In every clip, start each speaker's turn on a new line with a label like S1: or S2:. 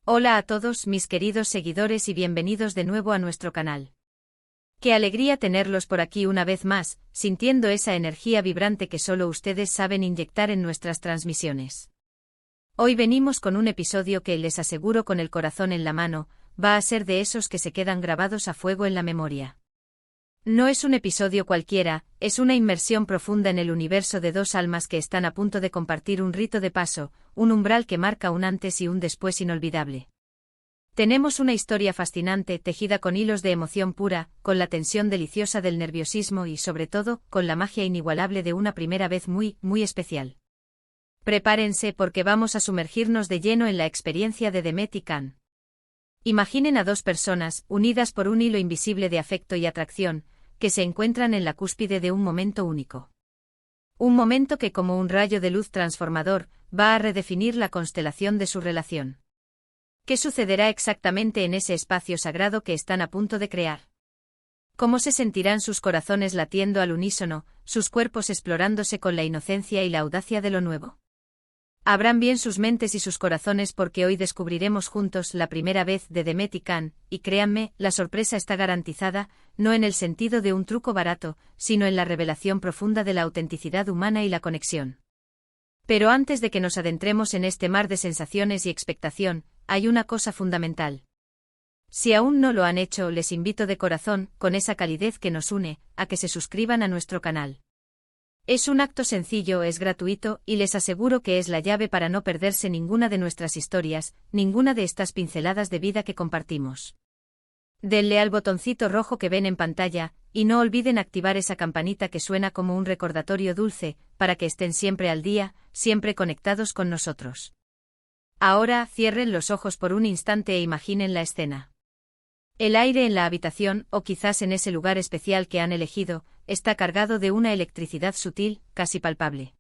S1: Hola a todos mis queridos seguidores y bienvenidos de nuevo a nuestro canal. Qué alegría tenerlos por aquí una vez más, sintiendo esa energía vibrante que solo ustedes saben inyectar en nuestras transmisiones. Hoy venimos con un episodio que, les aseguro con el corazón en la mano, va a ser de esos que se quedan grabados a fuego en la memoria. No es un episodio cualquiera, es una inmersión profunda en el universo de dos almas que están a punto de compartir un rito de paso, un umbral que marca un antes y un después inolvidable. Tenemos una historia fascinante, tejida con hilos de emoción pura, con la tensión deliciosa del nerviosismo y, sobre todo, con la magia inigualable de una primera vez muy, muy especial. Prepárense porque vamos a sumergirnos de lleno en la experiencia de Demet y Can. Imaginen a dos personas, unidas por un hilo invisible de afecto y atracción, que se encuentran en la cúspide de un momento único. Un momento que, como un rayo de luz transformador, va a redefinir la constelación de su relación. ¿Qué sucederá exactamente en ese espacio sagrado que están a punto de crear? ¿Cómo se sentirán sus corazones latiendo al unísono, sus cuerpos explorándose con la inocencia y la audacia de lo nuevo? Abran bien sus mentes y sus corazones porque hoy descubriremos juntos la primera vez de Demet y Can, y créanme, la sorpresa está garantizada, no en el sentido de un truco barato, sino en la revelación profunda de la autenticidad humana y la conexión. Pero antes de que nos adentremos en este mar de sensaciones y expectación, hay una cosa fundamental. Si aún no lo han hecho, les invito de corazón, con esa calidez que nos une, a que se suscriban a nuestro canal. Es un acto sencillo, es gratuito, y les aseguro que es la llave para no perderse ninguna de nuestras historias, ninguna de estas pinceladas de vida que compartimos. Denle al botoncito rojo que ven en pantalla, y no olviden activar esa campanita que suena como un recordatorio dulce, para que estén siempre al día, siempre conectados con nosotros. Ahora, cierren los ojos por un instante e imaginen la escena. El aire en la habitación, o quizás en ese lugar especial que han elegido, está cargado de una electricidad sutil, casi palpable.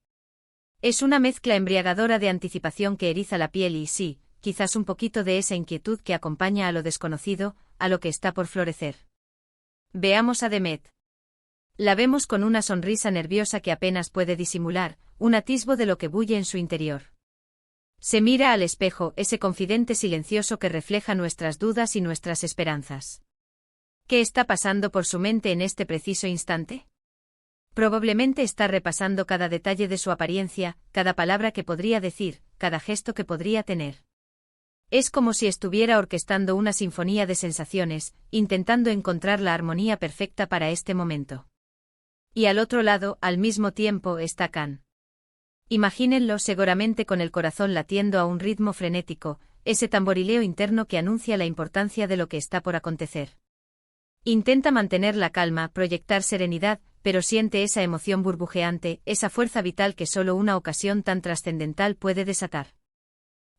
S1: Es una mezcla embriagadora de anticipación que eriza la piel y sí, quizás un poquito de esa inquietud que acompaña a lo desconocido, a lo que está por florecer. Veamos a Demet. La vemos con una sonrisa nerviosa que apenas puede disimular, un atisbo de lo que bulle en su interior. Se mira al espejo, ese confidente silencioso que refleja nuestras dudas y nuestras esperanzas. ¿Qué está pasando por su mente en este preciso instante? Probablemente está repasando cada detalle de su apariencia, cada palabra que podría decir, cada gesto que podría tener. Es como si estuviera orquestando una sinfonía de sensaciones, intentando encontrar la armonía perfecta para este momento. Y al otro lado, al mismo tiempo, está Can. Imagínenlo seguramente con el corazón latiendo a un ritmo frenético, ese tamborileo interno que anuncia la importancia de lo que está por acontecer. Intenta mantener la calma, proyectar serenidad, pero siente esa emoción burbujeante, esa fuerza vital que solo una ocasión tan trascendental puede desatar.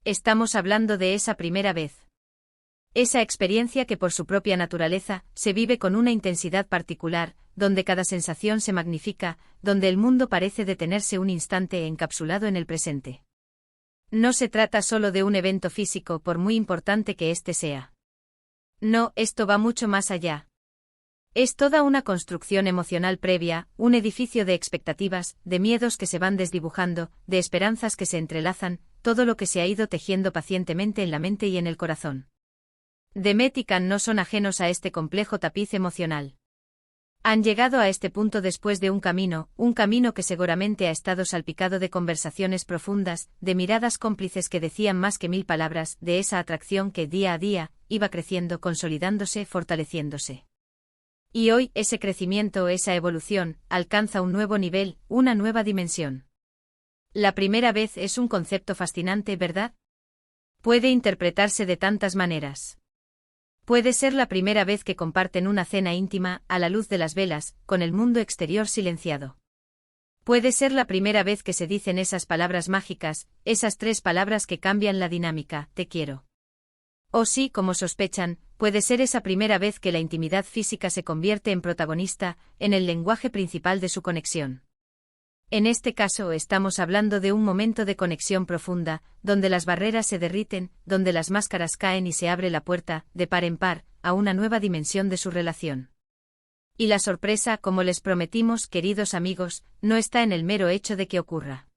S1: Estamos hablando de esa primera vez. Esa experiencia que por su propia naturaleza, se vive con una intensidad particular, donde cada sensación se magnifica, donde el mundo parece detenerse un instante encapsulado en el presente. No se trata solo de un evento físico por muy importante que éste sea. No, esto va mucho más allá. Es toda una construcción emocional previa, un edificio de expectativas, de miedos que se van desdibujando, de esperanzas que se entrelazan, todo lo que se ha ido tejiendo pacientemente en la mente y en el corazón. Demet y Can no son ajenos a este complejo tapiz emocional. Han llegado a este punto después de un camino que seguramente ha estado salpicado de conversaciones profundas, de miradas cómplices que decían más que 1000 palabras, de esa atracción que día a día iba creciendo, consolidándose, fortaleciéndose. Y hoy, ese crecimiento, esa evolución, alcanza un nuevo nivel, una nueva dimensión. La primera vez es un concepto fascinante, ¿verdad? Puede interpretarse de tantas maneras. Puede ser la primera vez que comparten una cena íntima, a la luz de las velas, con el mundo exterior silenciado. Puede ser la primera vez que se dicen esas palabras mágicas, esas 3 palabras que cambian la dinámica, te quiero. O sí, como sospechan, puede ser esa primera vez que la intimidad física se convierte en protagonista, en el lenguaje principal de su conexión. En este caso estamos hablando de un momento de conexión profunda, donde las barreras se derriten, donde las máscaras caen y se abre la puerta, de par en par, a una nueva dimensión de su relación. Y la sorpresa, como les prometimos, queridos amigos, no está en el mero hecho de que ocurra.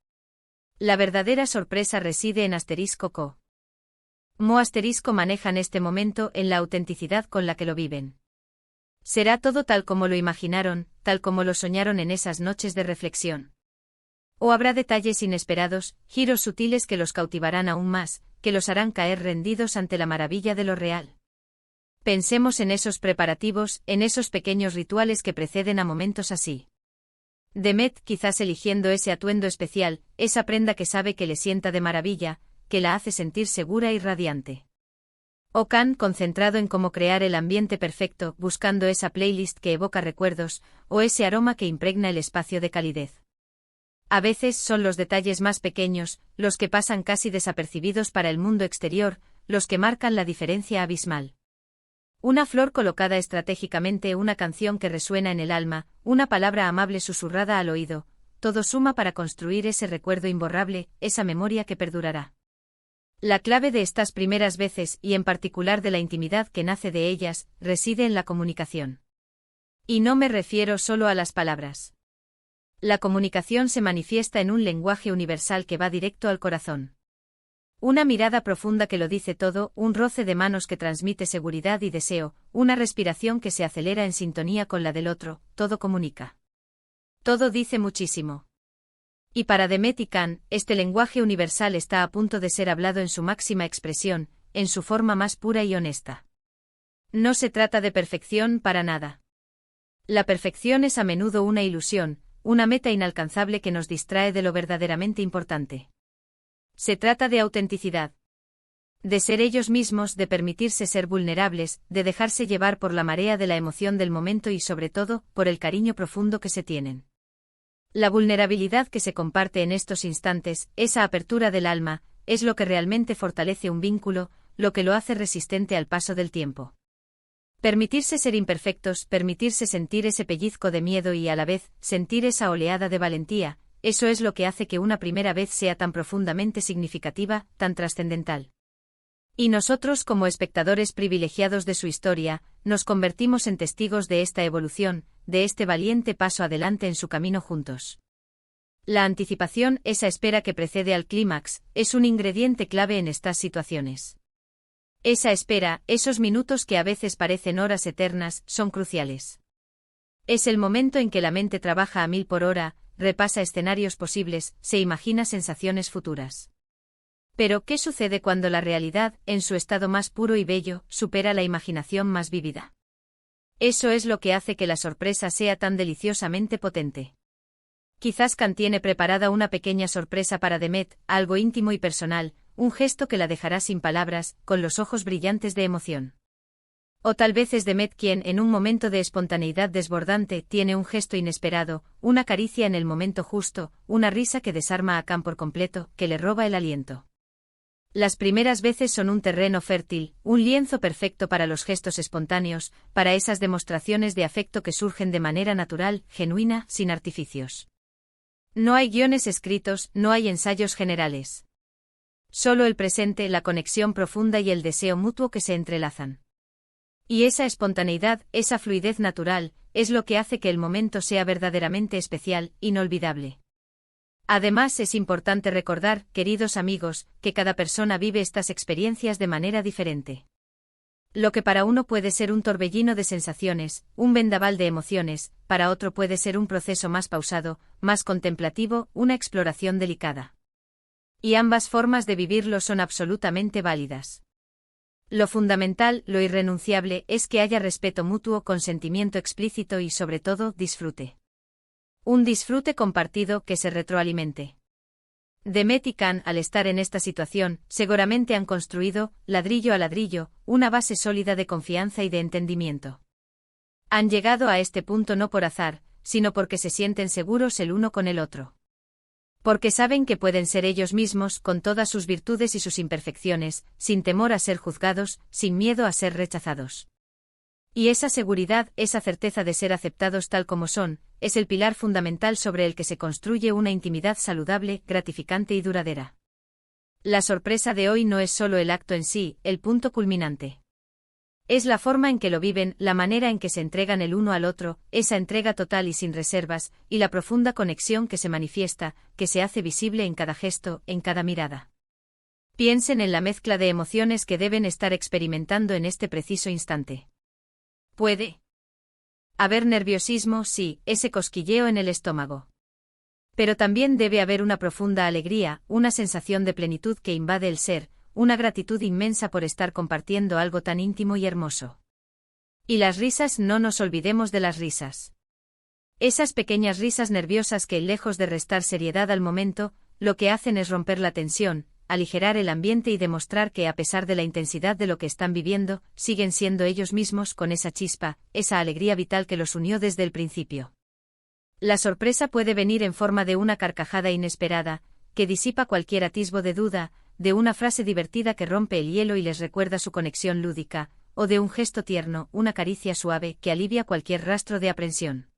S1: La verdadera sorpresa reside en *co. Manejan este momento en la autenticidad con la que lo viven. Será todo tal como lo imaginaron, tal como lo soñaron en esas noches de reflexión. O habrá detalles inesperados, giros sutiles que los cautivarán aún más, que los harán caer rendidos ante la maravilla de lo real. Pensemos en esos preparativos, en esos pequeños rituales que preceden a momentos así. Demet quizás eligiendo ese atuendo especial, esa prenda que sabe que le sienta de maravilla, que la hace sentir segura y radiante. O Khan concentrado en cómo crear el ambiente perfecto, buscando esa playlist que evoca recuerdos, o ese aroma que impregna el espacio de calidez. A veces son los detalles más pequeños, los que pasan casi desapercibidos para el mundo exterior, los que marcan la diferencia abismal. Una flor colocada estratégicamente, una canción que resuena en el alma, una palabra amable susurrada al oído, todo suma para construir ese recuerdo imborrable, esa memoria que perdurará. La clave de estas primeras veces, y en particular de la intimidad que nace de ellas, reside en la comunicación. Y no me refiero solo a las palabras. La comunicación se manifiesta en un lenguaje universal que va directo al corazón. Una mirada profunda que lo dice todo, un roce de manos que transmite seguridad y deseo, una respiración que se acelera en sintonía con la del otro, todo comunica. Todo dice muchísimo. Y para Demet y Khan, este lenguaje universal está a punto de ser hablado en su máxima expresión, en su forma más pura y honesta. No se trata de perfección para nada. La perfección es a menudo una ilusión, una meta inalcanzable que nos distrae de lo verdaderamente importante. Se trata de autenticidad. De ser ellos mismos, de permitirse ser vulnerables, de dejarse llevar por la marea de la emoción del momento y sobre todo, por el cariño profundo que se tienen. La vulnerabilidad que se comparte en estos instantes, esa apertura del alma, es lo que realmente fortalece un vínculo, lo que lo hace resistente al paso del tiempo. Permitirse ser imperfectos, permitirse sentir ese pellizco de miedo y a la vez, sentir esa oleada de valentía, eso es lo que hace que una primera vez sea tan profundamente significativa, tan trascendental. Y nosotros como espectadores privilegiados de su historia, nos convertimos en testigos de esta evolución, de este valiente paso adelante en su camino juntos. La anticipación, esa espera que precede al clímax, es un ingrediente clave en estas situaciones. Esa espera, esos minutos que a veces parecen horas eternas, son cruciales. Es el momento en que la mente trabaja a 1000 por hora, repasa escenarios posibles, se imagina sensaciones futuras. Pero, ¿qué sucede cuando la realidad, en su estado más puro y bello, supera la imaginación más vívida? Eso es lo que hace que la sorpresa sea tan deliciosamente potente. Quizás Khan tiene preparada una pequeña sorpresa para Demet, algo íntimo y personal, un gesto que la dejará sin palabras, con los ojos brillantes de emoción. O tal vez es Demet quien, en un momento de espontaneidad desbordante, tiene un gesto inesperado, una caricia en el momento justo, una risa que desarma a Khan por completo, que le roba el aliento. Las primeras veces son un terreno fértil, un lienzo perfecto para los gestos espontáneos, para esas demostraciones de afecto que surgen de manera natural, genuina, sin artificios. No hay guiones escritos, no hay ensayos generales. Solo el presente, la conexión profunda y el deseo mutuo que se entrelazan. Y esa espontaneidad, esa fluidez natural, es lo que hace que el momento sea verdaderamente especial, inolvidable. Además, es importante recordar, queridos amigos, que cada persona vive estas experiencias de manera diferente. Lo que para uno puede ser un torbellino de sensaciones, un vendaval de emociones, para otro puede ser un proceso más pausado, más contemplativo, una exploración delicada. Y ambas formas de vivirlo son absolutamente válidas. Lo fundamental, lo irrenunciable, es que haya respeto mutuo, consentimiento explícito y, sobre todo, disfrute. Un disfrute compartido que se retroalimente. Demet y Khan, al estar en esta situación, seguramente han construido, ladrillo a ladrillo, una base sólida de confianza y de entendimiento. Han llegado a este punto no por azar, sino porque se sienten seguros el uno con el otro. Porque saben que pueden ser ellos mismos, con todas sus virtudes y sus imperfecciones, sin temor a ser juzgados, sin miedo a ser rechazados. Y esa seguridad, esa certeza de ser aceptados tal como son, es el pilar fundamental sobre el que se construye una intimidad saludable, gratificante y duradera. La sorpresa de hoy no es solo el acto en sí, el punto culminante. Es la forma en que lo viven, la manera en que se entregan el uno al otro, esa entrega total y sin reservas, y la profunda conexión que se manifiesta, que se hace visible en cada gesto, en cada mirada. Piensen en la mezcla de emociones que deben estar experimentando en este preciso instante. Puede haber nerviosismo, sí, ese cosquilleo en el estómago. Pero también debe haber una profunda alegría, una sensación de plenitud que invade el ser, una gratitud inmensa por estar compartiendo algo tan íntimo y hermoso. Y las risas, no nos olvidemos de las risas. Esas pequeñas risas nerviosas que, lejos de restar seriedad al momento, lo que hacen es romper la tensión, aligerar el ambiente y demostrar que, a pesar de la intensidad de lo que están viviendo, siguen siendo ellos mismos con esa chispa, esa alegría vital que los unió desde el principio. La sorpresa puede venir en forma de una carcajada inesperada, que disipa cualquier atisbo de duda, de una frase divertida que rompe el hielo y les recuerda su conexión lúdica, o de un gesto tierno, una caricia suave que alivia cualquier rastro de aprensión.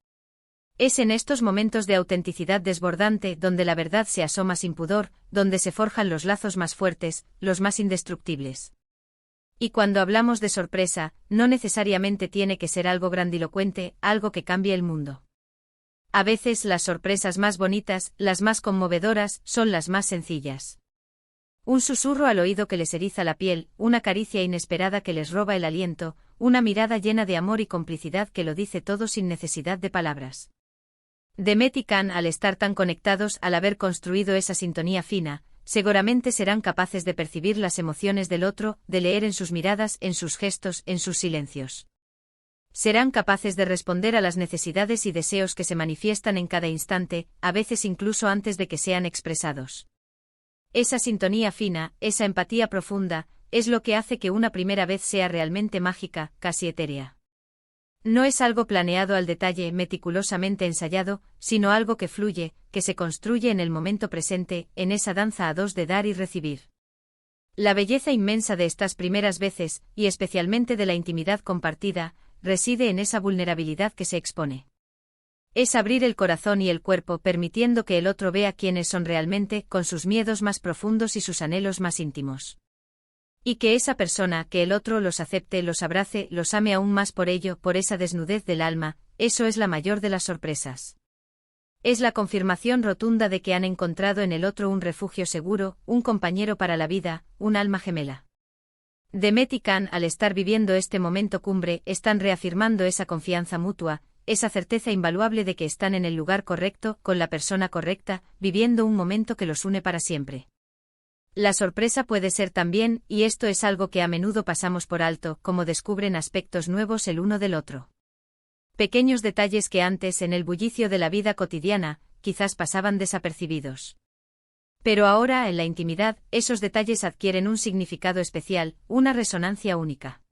S1: Es en estos momentos de autenticidad desbordante donde la verdad se asoma sin pudor, donde se forjan los lazos más fuertes, los más indestructibles. Y cuando hablamos de sorpresa, no necesariamente tiene que ser algo grandilocuente, algo que cambie el mundo. A veces las sorpresas más bonitas, las más conmovedoras, son las más sencillas. Un susurro al oído que les eriza la piel, una caricia inesperada que les roba el aliento, una mirada llena de amor y complicidad que lo dice todo sin necesidad de palabras. Demet y Can, al estar tan conectados, al haber construido esa sintonía fina, seguramente serán capaces de percibir las emociones del otro, de leer en sus miradas, en sus gestos, en sus silencios. Serán capaces de responder a las necesidades y deseos que se manifiestan en cada instante, a veces incluso antes de que sean expresados. Esa sintonía fina, esa empatía profunda, es lo que hace que una primera vez sea realmente mágica, casi etérea. No es algo planeado al detalle, meticulosamente ensayado, sino algo que fluye, que se construye en el momento presente, en esa danza a dos de dar y recibir. La belleza inmensa de estas primeras veces, y especialmente de la intimidad compartida, reside en esa vulnerabilidad que se expone. Es abrir el corazón y el cuerpo permitiendo que el otro vea quiénes son realmente, con sus miedos más profundos y sus anhelos más íntimos. Y que esa persona, que el otro los acepte, los abrace, los ame aún más por ello, por esa desnudez del alma, eso es la mayor de las sorpresas. Es la confirmación rotunda de que han encontrado en el otro un refugio seguro, un compañero para la vida, un alma gemela. Demet y Can, al estar viviendo este momento cumbre, están reafirmando esa confianza mutua, esa certeza invaluable de que están en el lugar correcto, con la persona correcta, viviendo un momento que los une para siempre. La sorpresa puede ser también, y esto es algo que a menudo pasamos por alto, como descubren aspectos nuevos el uno del otro. Pequeños detalles que antes, en el bullicio de la vida cotidiana, quizás pasaban desapercibidos. Pero ahora, en la intimidad, esos detalles adquieren un significado especial, una resonancia única.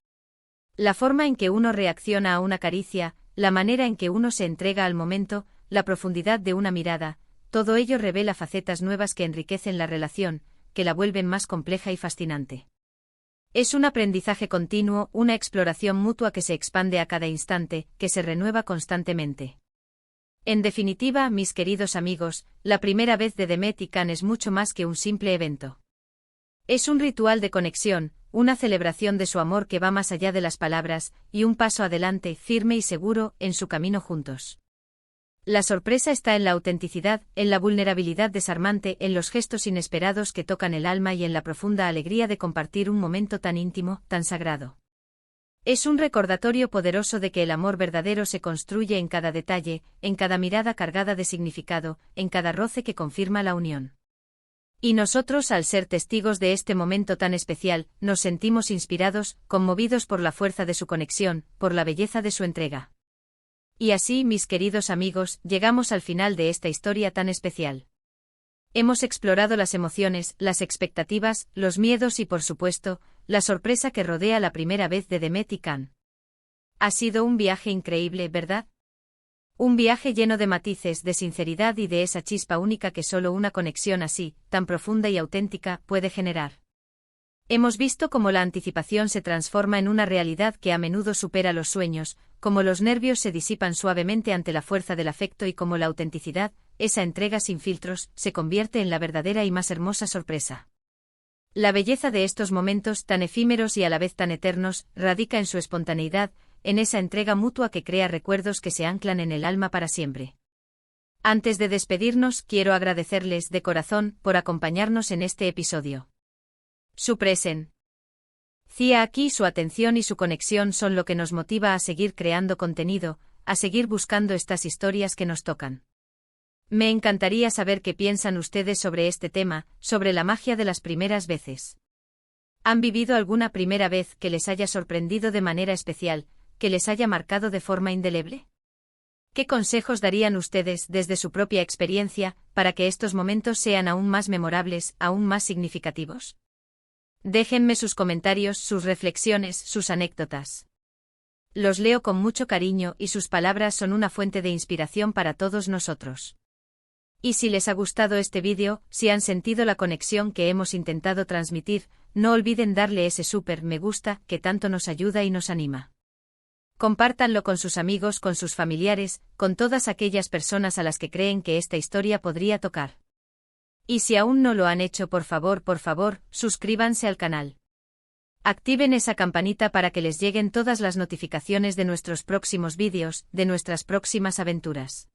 S1: La forma en que uno reacciona a una caricia, la manera en que uno se entrega al momento, la profundidad de una mirada, todo ello revela facetas nuevas que enriquecen la relación, que la vuelven más compleja y fascinante. Es un aprendizaje continuo, una exploración mutua que se expande a cada instante, que se renueva constantemente. En definitiva, mis queridos amigos, la primera vez de Demet y Can es mucho más que un simple evento. Es un ritual de conexión, una celebración de su amor que va más allá de las palabras, y un paso adelante, firme y seguro, en su camino juntos. La sorpresa está en la autenticidad, en la vulnerabilidad desarmante, en los gestos inesperados que tocan el alma y en la profunda alegría de compartir un momento tan íntimo, tan sagrado. Es un recordatorio poderoso de que el amor verdadero se construye en cada detalle, en cada mirada cargada de significado, en cada roce que confirma la unión. Y nosotros, al ser testigos de este momento tan especial, nos sentimos inspirados, conmovidos por la fuerza de su conexión, por la belleza de su entrega. Y así, mis queridos amigos, llegamos al final de esta historia tan especial. Hemos explorado las emociones, las expectativas, los miedos y, por supuesto, la sorpresa que rodea la primera vez de Demet y Can. Ha sido un viaje increíble, ¿verdad? Un viaje lleno de matices, de sinceridad y de esa chispa única que solo una conexión así, tan profunda y auténtica, puede generar. Hemos visto cómo la anticipación se transforma en una realidad que a menudo supera los sueños, cómo los nervios se disipan suavemente ante la fuerza del afecto y cómo la autenticidad, esa entrega sin filtros, se convierte en la verdadera y más hermosa sorpresa. La belleza de estos momentos, tan efímeros y a la vez tan eternos, radica en su espontaneidad, en esa entrega mutua que crea recuerdos que se anclan en el alma para siempre. Antes de despedirnos, quiero agradecerles de corazón por acompañarnos en este episodio. Su presencia aquí, su atención y su conexión son lo que nos motiva a seguir creando contenido, a seguir buscando estas historias que nos tocan. Me encantaría saber qué piensan ustedes sobre este tema, sobre la magia de las primeras veces. ¿Han vivido alguna primera vez que les haya sorprendido de manera especial, que les haya marcado de forma indeleble? ¿Qué consejos darían ustedes desde su propia experiencia para que estos momentos sean aún más memorables, aún más significativos? Déjenme sus comentarios, sus reflexiones, sus anécdotas. Los leo con mucho cariño y sus palabras son una fuente de inspiración para todos nosotros. Y si les ha gustado este vídeo, si han sentido la conexión que hemos intentado transmitir, no olviden darle ese súper me gusta que tanto nos ayuda y nos anima. Compártanlo con sus amigos, con sus familiares, con todas aquellas personas a las que creen que esta historia podría tocar. Y si aún no lo han hecho, por favor, suscríbanse al canal. Activen esa campanita para que les lleguen todas las notificaciones de nuestros próximos vídeos, de nuestras próximas aventuras.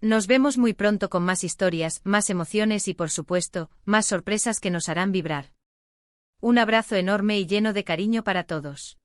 S1: Nos vemos muy pronto con más historias, más emociones y por supuesto, más sorpresas que nos harán vibrar. Un abrazo enorme y lleno de cariño para todos.